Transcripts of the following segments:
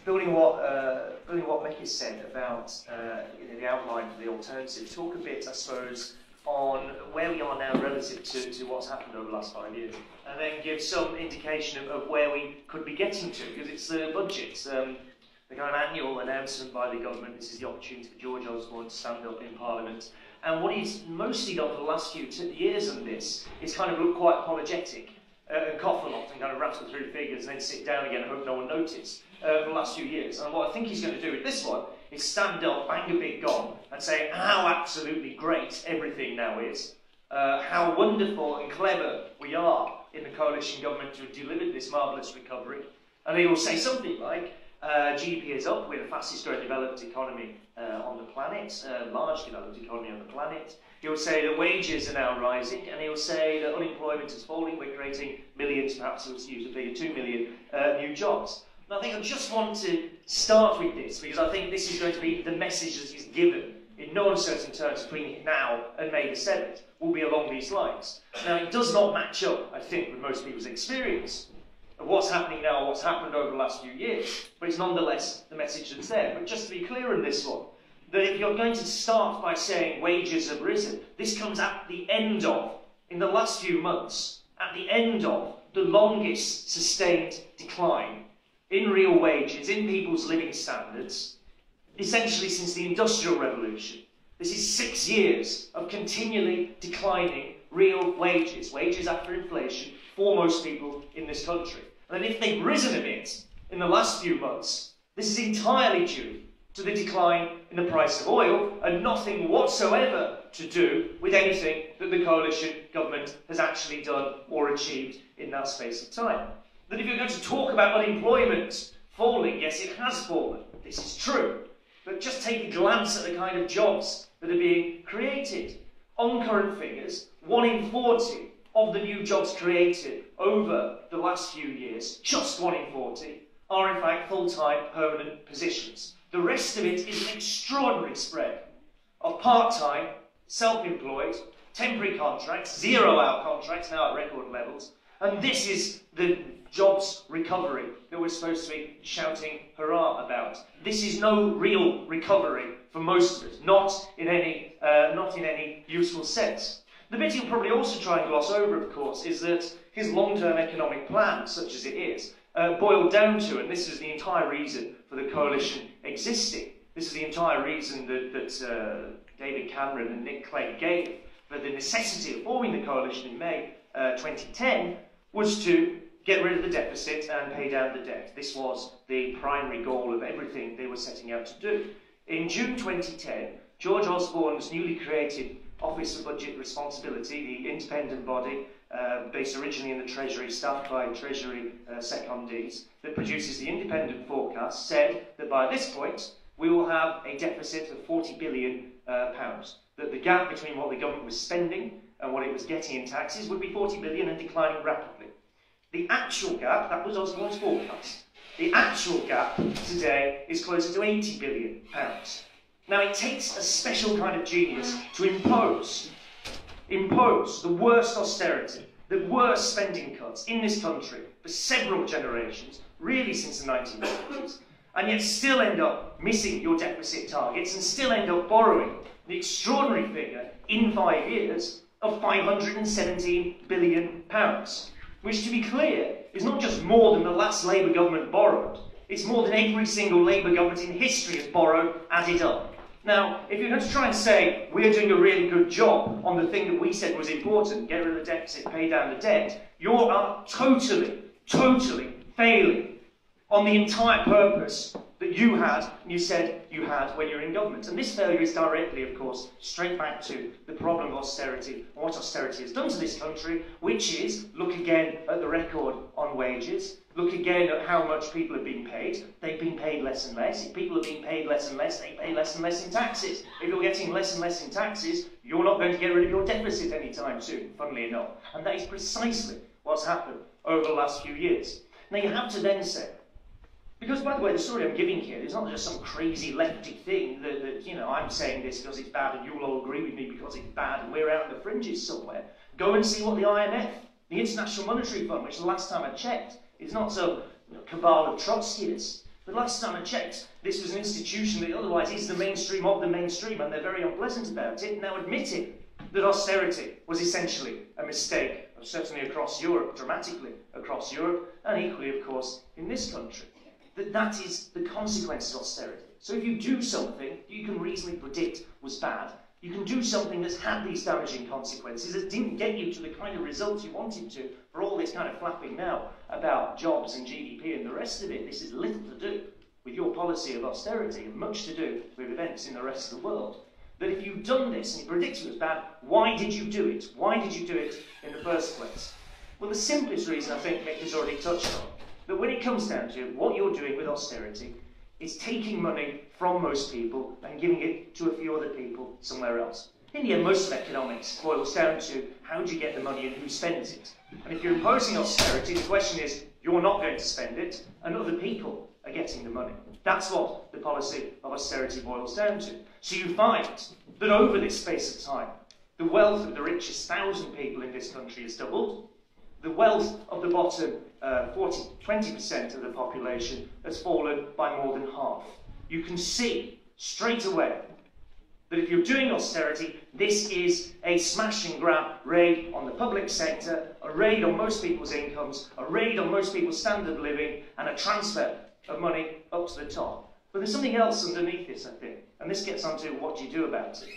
building what Mick has said about the outline for the alternative, talk a bit, I suppose, on where we are now relative to what's happened over the last 5 years, and then give some indication of where we could be getting to, because it's the budget, the kind of annual announcement by the government. This is the opportunity for George Osborne to stand up in Parliament, and what he's mostly done for the last few years on this is kind of look quite apologetic, and cough a lot and kind of rattle through figures and then sit down again and hope no one noticed for the last few years. And what I think he's going to do with this one is stand up, bang a big gong, and say how absolutely great everything now is, how wonderful and clever we are in the coalition government to have delivered this marvellous recovery. And he will say something like, GDP is up, we're the fastest growing developed economy on the planet, large developed economy on the planet. He'll say that wages are now rising, and he'll say that unemployment is falling, we're creating millions, perhaps let's use a figure, 2 million new jobs. And I think I just want to start with this, because I think this is going to be the message that is given in no uncertain terms between now and May the 7th, will be along these lines. Now, it does not match up, I think, with most people's experience of what's happening now and what's happened over the last few years, but it's nonetheless the message that's there. But just to be clear on this one, that if you're going to start by saying wages have risen, this comes at the end of, in the last few months, at the end of the longest sustained decline in real wages, in people's living standards, essentially since the Industrial Revolution. This is 6 years of continually declining real wages, wages after inflation, for most people in this country. And if they've risen a bit in the last few months, this is entirely due to the decline in the price of oil, and nothing whatsoever to do with anything that the coalition government has actually done or achieved in that space of time. That if you're going to talk about unemployment falling, yes, it has fallen. This is true. But just take a glance at the kind of jobs that are being created. On current figures, 1 in 40 of the new jobs created over the last few years, just 1 in 40, are in fact full-time permanent positions. The rest of it is an extraordinary spread of part-time, self-employed, temporary contracts, zero-hour contracts now at record levels, and this is the jobs recovery that we're supposed to be shouting hurrah about. This is no real recovery for most of us, not in any useful sense. The bit he'll probably also try and gloss over, of course, is that his long-term economic plan, such as it is, boiled down to, and this is the entire reason for the coalition existing, this is the entire reason that David Cameron and Nick Clegg gave for the necessity of forming the coalition in May 2010, was to get rid of the deficit and pay down the debt. This was the primary goal of everything they were setting out to do. In June 2010, George Osborne's newly created Office of Budget Responsibility, the independent body based originally in the Treasury, staffed by Treasury secondees, that produces the independent forecast, said that by this point we will have a deficit of £40 billion, that the gap between what the government was spending and what it was getting in taxes would be 40 billion and declining rapidly. The actual gap, that was Osborne's forecast, the actual gap today is closer to £80 billion. Now, it takes a special kind of genius to impose the worst austerity, the worst spending cuts in this country for several generations, really since the 1950s, and yet still end up missing your deficit targets and still end up borrowing the extraordinary figure in 5 years of £517 billion, which, to be clear, is not just more than the last Labour government borrowed, it's more than every single Labour government in history has borrowed added up. Now, if you're going to try and say, we're doing a really good job on the thing that we said was important, get rid of the deficit, pay down the debt, you are totally failing on the entire purpose that you had, and you said you had when you were in government. And this failure is directly, of course, straight back to the problem of austerity, and what austerity has done to this country, which is, look again at the record on wages, look again at how much people have been paid. They've been paid less and less. If people have been paid less and less, they pay less and less in taxes. If you're getting less and less in taxes, you're not going to get rid of your deficit anytime soon, funnily enough. And that is precisely what's happened over the last few years. Now, you have to then say, because, by the way, the story I'm giving here is not just some crazy lefty thing that you know, I'm saying this because it's bad and you'll all agree with me because it's bad and we're out in the fringes somewhere. Go and see what the IMF, the International Monetary Fund, which the last time I checked, is not some cabal of Trotskyists. The last time I checked, this was an institution that otherwise is the mainstream of the mainstream, and they're very unpleasant about it, now admitting that austerity was essentially a mistake, certainly across Europe, dramatically across Europe, and equally, of course, in this country. That is the consequence of austerity. So if you do something you can reasonably predict was bad, you can do something that's had these damaging consequences, that didn't get you to the kind of results you wanted to, for all this kind of flapping now about jobs and GDP and the rest of it. This is little to do with your policy of austerity and much to do with events in the rest of the world. That if you've done this and you predicted it was bad, why did you do it? Why did you do it in the first place? Well, the simplest reason, I think Mick has already touched on, that when it comes down to it, what you're doing with austerity is taking money from most people and giving it to a few other people somewhere else. In the end, most of economics boils down to how do you get the money and who spends it. And if you're imposing austerity, the question is, you're not going to spend it, and other people are getting the money. That's what the policy of austerity boils down to. So you find that over this space of time, the wealth of the richest 1,000 people in this country has doubled. The wealth of the bottom 20% of the population has fallen by more than half. You can see straight away that if you're doing austerity, this is a smash and grab raid on the public sector, a raid on most people's incomes, a raid on most people's standard of living, and a transfer of money up to the top. But there's something else underneath this, I think, and this gets onto what do you do about it.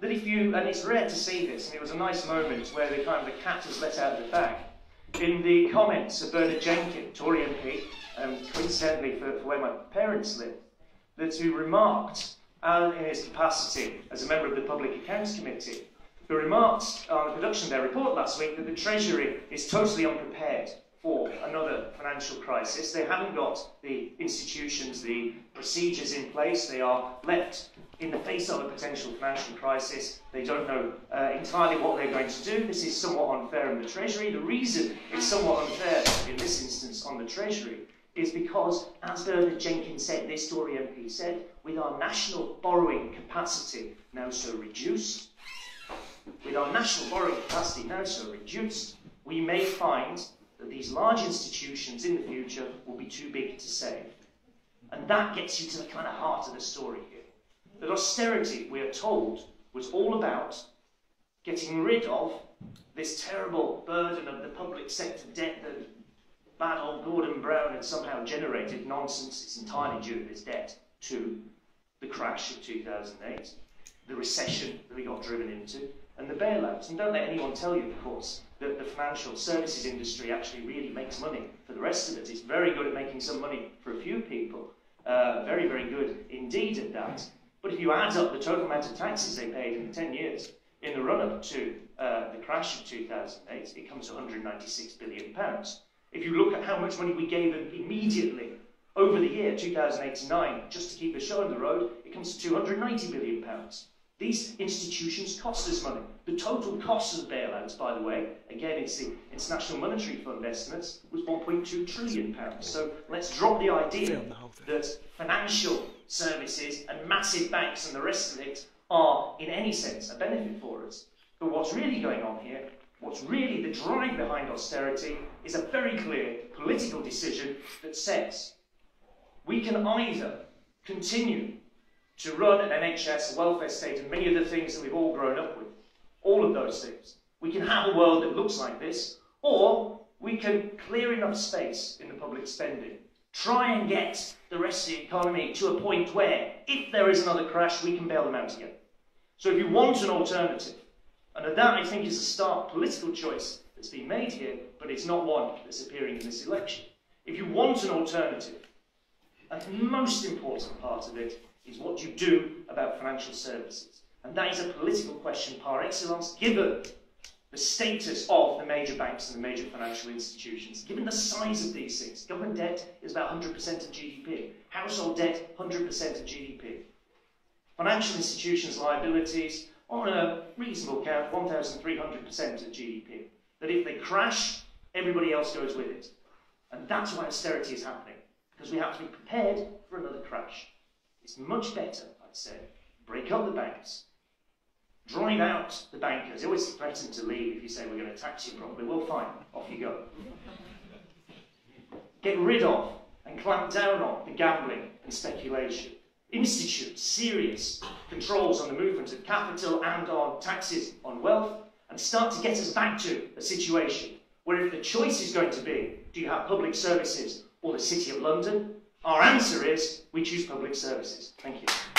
That if you, and it's rare to see this, and it was a nice moment where the cat was let out of the bag, in the comments of Bernard Jenkins, Tory MP, coincidentally for where my parents live, that who remarked, in his capacity as a member of the Public Accounts Committee, who remarked on the production of their report last week that the Treasury is totally unprepared for another financial crisis. They haven't got the institutions, the procedures in place. They are left in the face of a potential financial crisis. They don't know entirely what they're going to do. This is somewhat unfair on the Treasury. The reason it's somewhat unfair in this instance on the Treasury is because, as Bernard Jenkins said, this Tory MP said, with our national borrowing capacity now so reduced, we may find that these large institutions in the future will be too big to save. And that gets you to the kind of heart of the story here. That austerity, we are told, was all about getting rid of this terrible burden of the public sector debt that bad old Gordon Brown had somehow generated. Nonsense. It's entirely due to this debt, to the crash of 2008, the recession that we got driven into, and the bailouts. And don't let anyone tell you, of course, that the financial services industry actually really makes money for the rest of it. It's very good at making some money for a few people. Very, very good indeed at that. But if you add up the total amount of taxes they paid in the 10 years in the run-up to the crash of 2008, it comes to £196 billion. If you look at how much money we gave them immediately over the year 2008-9, just to keep the show on the road, it comes to £290 billion. These institutions cost us money. The total cost of the bailouts, by the way, again, it's the International Monetary Fund estimates, was £1.2 trillion. So let's drop the idea that financial services and massive banks and the rest of it are, in any sense, a benefit for us. But what's really going on here, what's really the drive behind austerity, is a very clear political decision that says we can either continue to run an NHS, a welfare state, and many of the things that we've all grown up with, all of those things. We can have a world that looks like this, or we can clear enough space in the public spending, try and get the rest of the economy to a point where, if there is another crash, we can bail them out again. So if you want an alternative, and that I think is a stark political choice that's been made here, but it's not one that's appearing in this election. If you want an alternative, and the most important part of it is what you do about financial services. And that is a political question par excellence, given the status of the major banks and the major financial institutions, given the size of these things. Government debt is about 100% of GDP. Household debt, 100% of GDP. Financial institutions' liabilities, on a reasonable count, 1,300% of GDP. That if they crash, everybody else goes with it. And that's why austerity is happening, because we have to be prepared for another crash. It's much better, I'd say, break up the banks, drive out the bankers. They always threaten to leave if you say we're going to tax you properly. Well, fine, off you go. Get rid of and clamp down on the gambling and speculation. Institute serious controls on the movement of capital and on taxes on wealth, and start to get us back to a situation where if the choice is going to be, do you have public services or the City of London? Our answer is, we choose public services. Thank you.